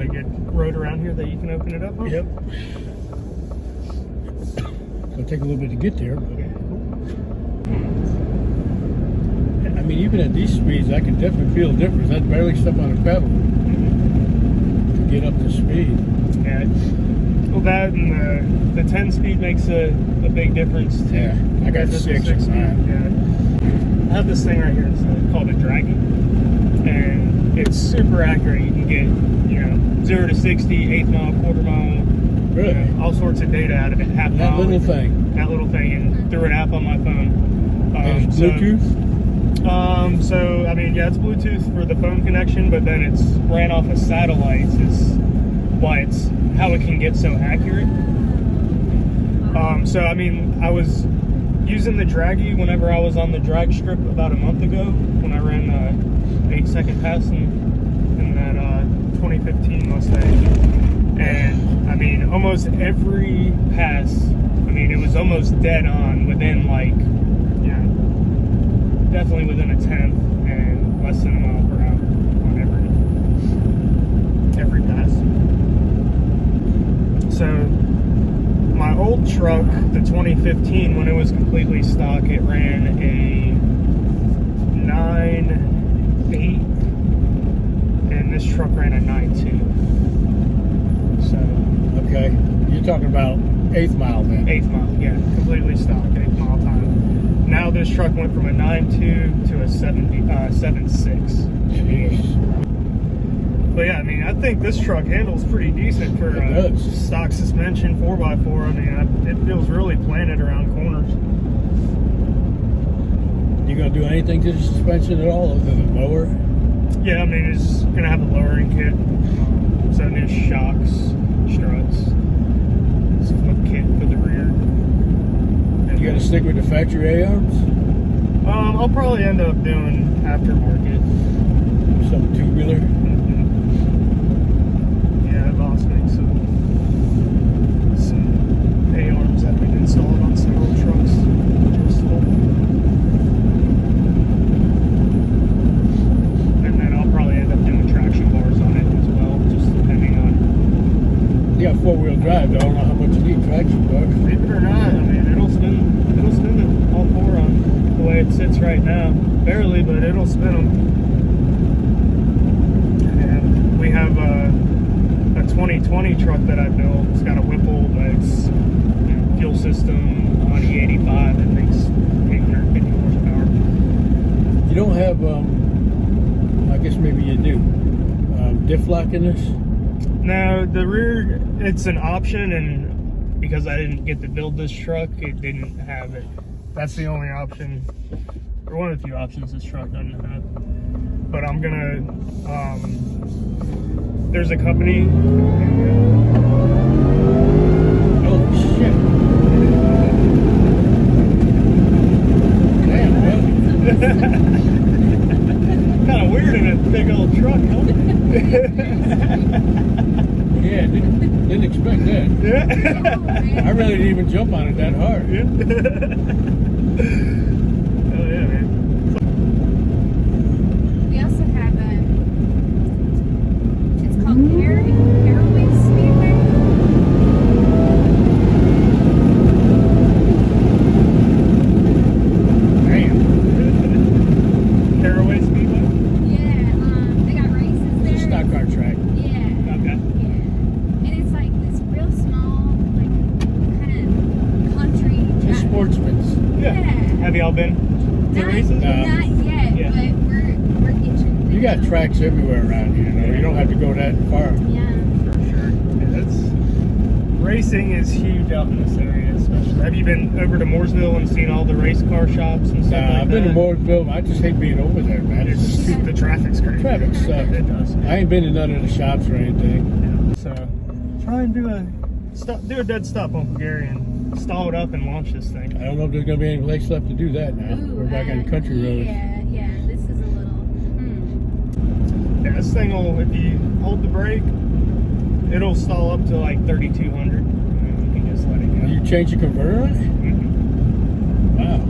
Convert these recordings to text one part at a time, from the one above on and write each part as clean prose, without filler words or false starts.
got a good road around here that you can open it up on? Yep. It'll take a little bit to get there, but I mean, even at these speeds, I can definitely feel a difference. I barely step on a pedal to get up to speed. Yeah. Well, that and the 10 speed makes a big difference too. Yeah, I got 6 speed. Yeah. I have this thing right here. It's called a draggy, and it's super accurate. You can get 0 to 60, 1/8 mile, 1/4 mile. Really? All sorts of data out of it. Half That mile. little thing. That little thing, and through an app on my phone. And it's Bluetooth? So I mean, yeah, it's Bluetooth for the phone connection, but then it's ran off of satellites. Is why it's how it can get so accurate. So I mean, I was using the draggy whenever I was on the drag strip about a month ago when I ran a 8-second pass in that 2015 Mustang, and I mean, almost every pass, I mean, it was almost dead on within definitely within a tenth and less than a mile per hour on every pass. So my old truck, the 2015, when it was completely stock, it ran a 9.8, and this truck ran a 9.2. So Okay. You're talking about 1/8 mile then? 1/8 mile, yeah, completely stock, 1/8 mile time. Now this truck went from a 9.2 to a 7.6. Jeez. But yeah, I mean, I think this truck handles pretty decent for stock suspension 4x4. I mean, it feels really planted around corners. You gonna do anything to the suspension at all other than lower? Yeah, I mean, it's gonna have a lowering kit, so new shocks, struts, flip kit for the rear. You gonna stick with the factory A-arms? I'll probably end up doing aftermarket. Some tubular? Yeah, I've also made some A-arms that have been installed on several trucks. And then I'll probably end up doing traction bars on it as well, just depending on. You got 4-wheel drive, though. I don't know how much you need traction bars. Believe it or not, I mean, it'll spin it all four on the way it sits right now. Barely, but it'll spin them. And we have a 2020 truck that I built. It's got a Whipple, but it's fuel system on E85 that makes 850 horsepower. You don't have, I guess maybe you do, diff lock in this? Now, the rear, it's an option, and because I didn't get to build this truck, it didn't have it. That's the only option, or one of the few options this truck doesn't have. But I'm gonna, there's a company. Oh, shit. Damn, Kind of weird in a big old truck, huh? Yeah, didn't expect that. Yeah. I really didn't even jump on it that hard. Yeah. Oh yeah, man. We also have it's called Caraway Speedway. Damn. Caraway Speedway? Yeah, they got races there. It's a stock car track. Yeah. Okay. Yeah. And it's like this real small, like kind of country It's track. sportsman's. Yeah. Have y'all been to races? No. Not yet, Yeah. but we're itching. You got tracks everywhere around here, you know. You don't have to go that far. Yeah. For sure. Yeah, racing is huge out in this area, especially. Have you been over to Mooresville and seen all the race car shops and stuff like that? I've been to Mooresville. I just hate being over there, man. It's It's just, the traffic's crazy. traffic sucks. It does. I ain't been to none of the shops or anything. Yeah. So try and do a dead stop, Uncle Gary, and stall it up and launch this thing. I don't know if there's going to be any place left to do that now. Ooh, We're back on country roads. Yeah, this is a little. Yeah, this thing will, if you hold the brake, it'll stall up to like 3,200. And you can just let it go. You change the converter on it? Mhm. Wow.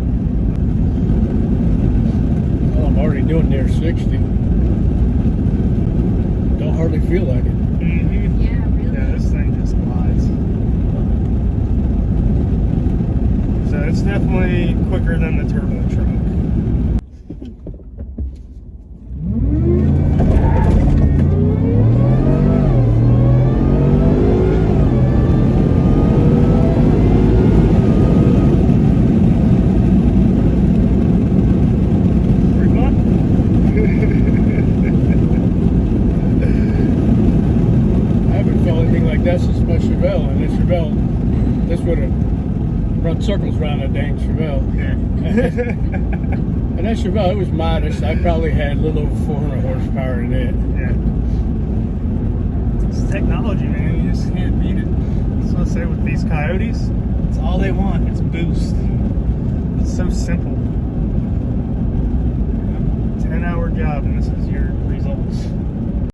Well, I'm already doing near 60. Don't hardly feel like it. Mhm. definitely quicker than the turbo truck. That's a special Chevelle, and this Chevelle, this would have run circles around that dang Chevelle. Yeah. And that Chevelle, it was modest. I probably had a little over 400 horsepower in it. Yeah. It's technology, man. You just can't beat it. That's what I say with these Coyotes. It's all they want. It's boost. It's so simple. 10-hour job, and this is your results.